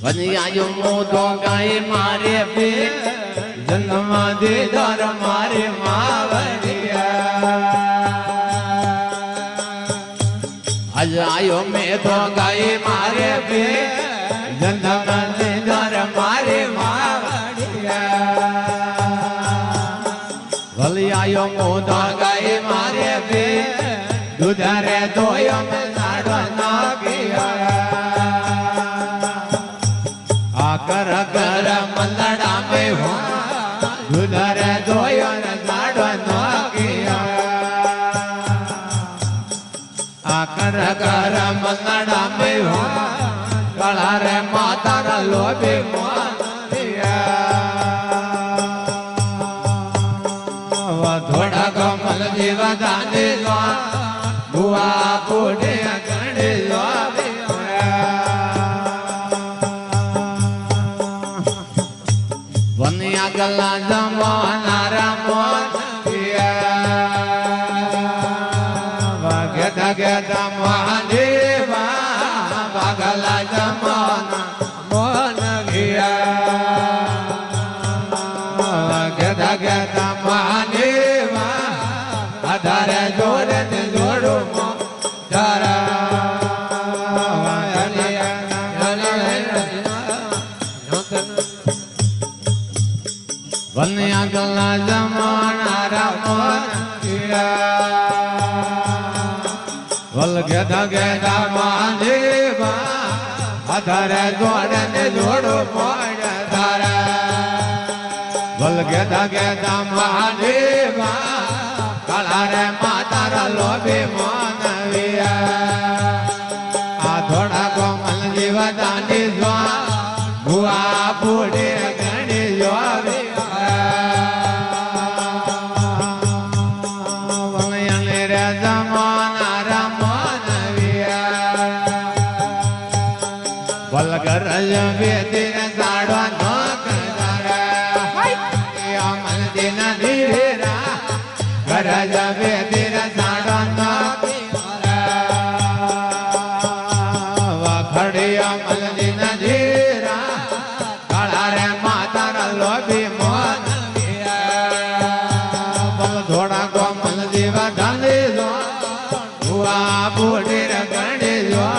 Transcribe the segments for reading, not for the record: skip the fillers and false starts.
વનિયા મોદો ગાય મારે બે જન્મ દીધર મારે માવડિયા આજ આયો મેં તો ગાય મારે બે જન્મ દીધર મારે માવડિયા ભલી આયો મોદો ગાય મારે બે દુધારે ધોયો મેં સાડો નાખ્યા कर कर मलड़ा में हो दुधर धोयो न साड़ो नोकिया कर कर मलड़ा में हो कला रे माता रा लोभी मोनिया थोड़ा कमल जीवदानी लो बुआ बूढ़े गणे लो वनिया गला जमाना रामोन भगत गत महादेवा भगला जमाना मोन गया भगत गत महादेवा अधर जोड़ जोड़ो मोरा वनिया गला जमाना रामोन वल गेदा गेदा महादेवा अधर जोड़ने जोड़ो मोड़ धारा वल गेदा गेदा महादेवा काला रे माता रा लोभी मोनविया आ थोड़ा कोमल जीवदानी जो बुआ बूढ़े गणी जो गरज बेदिन साड़ो नोकदारा अमल दिन धीरेरा गरज बेदिन साड़ो नोकदारा वखड़ी अमल दिन धीरा काला रे माता रा लोभी मोनविया बल थोड़ा कोमल जीवा डाली दो बुआ बूढ़ी रे गणी जो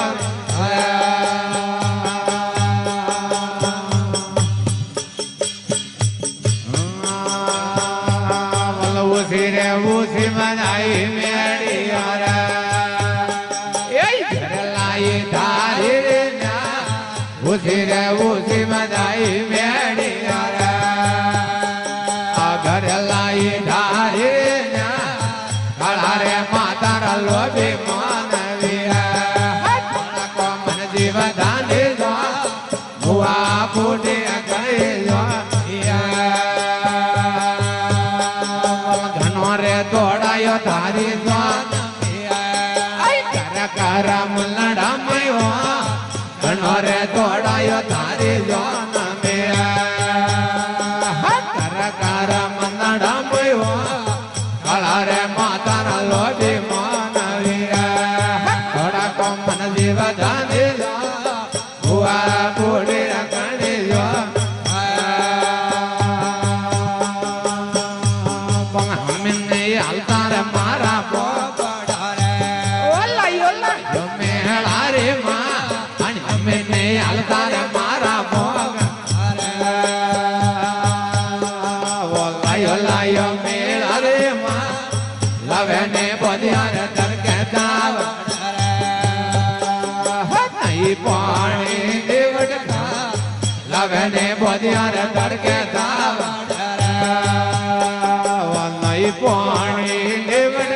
उसी मनाई मेरी लाई धारी उसी मनाई मेरी घर लाई धारी खड़ा रे माता रा लोभी मोनविया कोमल जीवदानी जो बुआ बूढ़ी गई जो तोड़ायो धारी जोन कर कर मलड़ा में हो घनोरे तोड़ायो धारी जोन कर कर मलड़ा में हो काला रे माता रा लोभी मोनविया थोड़ा कोमल जीवदानी जो बुआ बूढ़ी गणी जो अलतार मारा पोपड़ारे ओला ओला जो मेला रे मां आणि हमें ने अलतार मारा पोपड़ारे ओला ओला यो मेला रे मां लवे ने बदियार दर के दाव नहीं पानी देवड़ का लवे ने बदियार दर के दाव पानी देवड़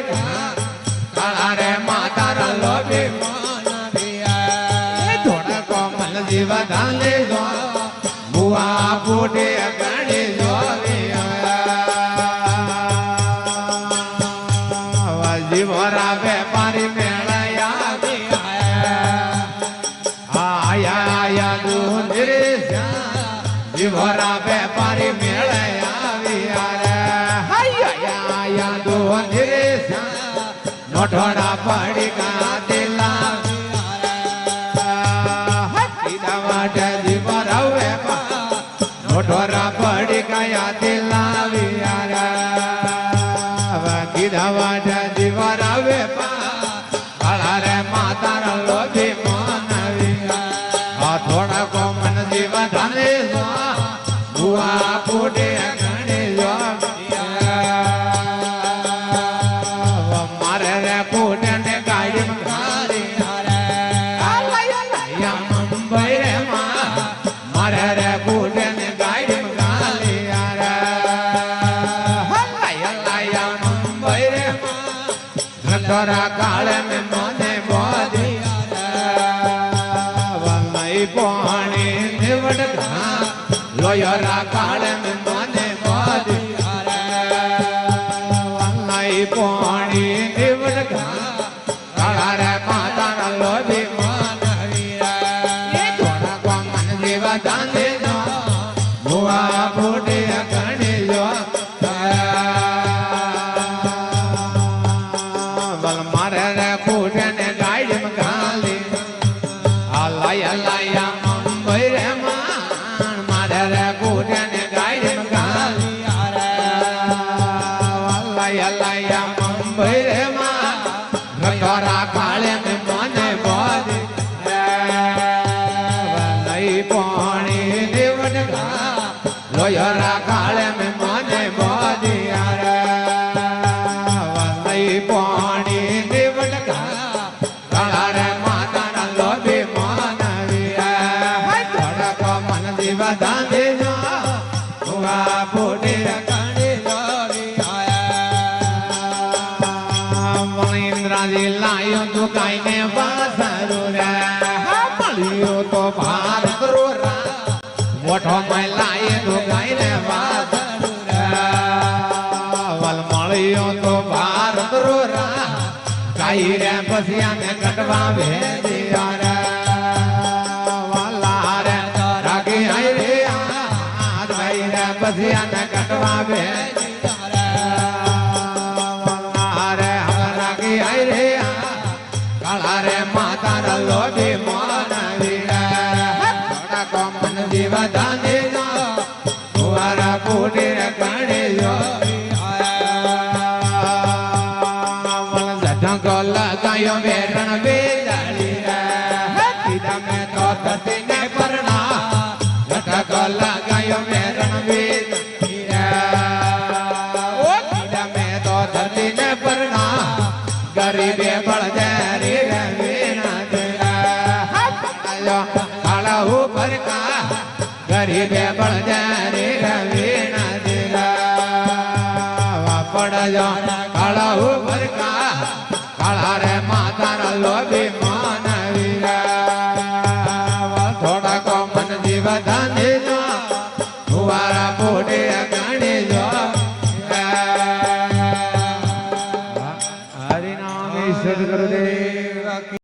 काला रे माता रा लोभी मोनविया थोड़ा कोमल जीवदानी जो बुआ बूढ़ी गणी जो जीवरा व्यापारी मेलया आया आया दूधरे जीवरा व्यापारी मेलया नोठोड़ा पड़ी का दिला सीधा वाटे जीवर લોયરા કાળે મેં મને બોધી વલઈ પોણી નિવડ ઘા લોયરા કાળે મેં મને બોધી વલઈ પોણી નિવડ ઘા કાળા રે માતાના લોભી મન વીરા એ થોડા કો મન જીવા દાંધે નો ભુવા ફૂટે ગણી જો લોયરા કાળે મેં મને બોધી વલઈ પોણી નિવડ ઘા કાળા રે માતાના લોભી મન વીરા ધડકો મન દીવા દાંધે જો ભુવા ફૂટી ગણી જોરી આયા ઇન્દ્રાજી લાયો દુકાઈને વાસરુ રે મળ્યો તો ભારત રો મોઠો મહિલાએ દુકાઈને વાસરુ વલ મળ્યો તો ભારત રો કાઈ રે પસિયાને કટવા ભેજ્યા રે વાલા રે રાગી આઈ રે આજ ભાઈ રે પસિયાને કટવા ભેજ્યા રે વાલા રે રાગી આઈ રે કાળા રે માતાના લોભી મન વીરા થોડા કો મન જીવા દાંધે જો ભુવારા ફૂટી ગણી જો ઢંકો લગાયો વેરણ બેજાડી રે કીધા મેં તો ધરતી ને પરણા ઢંકો લગાયો વેરણ બેજાડી રે ઓ કીધા મેં તો ધરતી ને પરણા ગરીબે બળજારી રે વીણા દેરા કાળા ઉપર કા ગરીબે બળજારી રે વીણા દેરા વાપડ જો કાળા ઉપર કા કાળા રે માતાના લોભી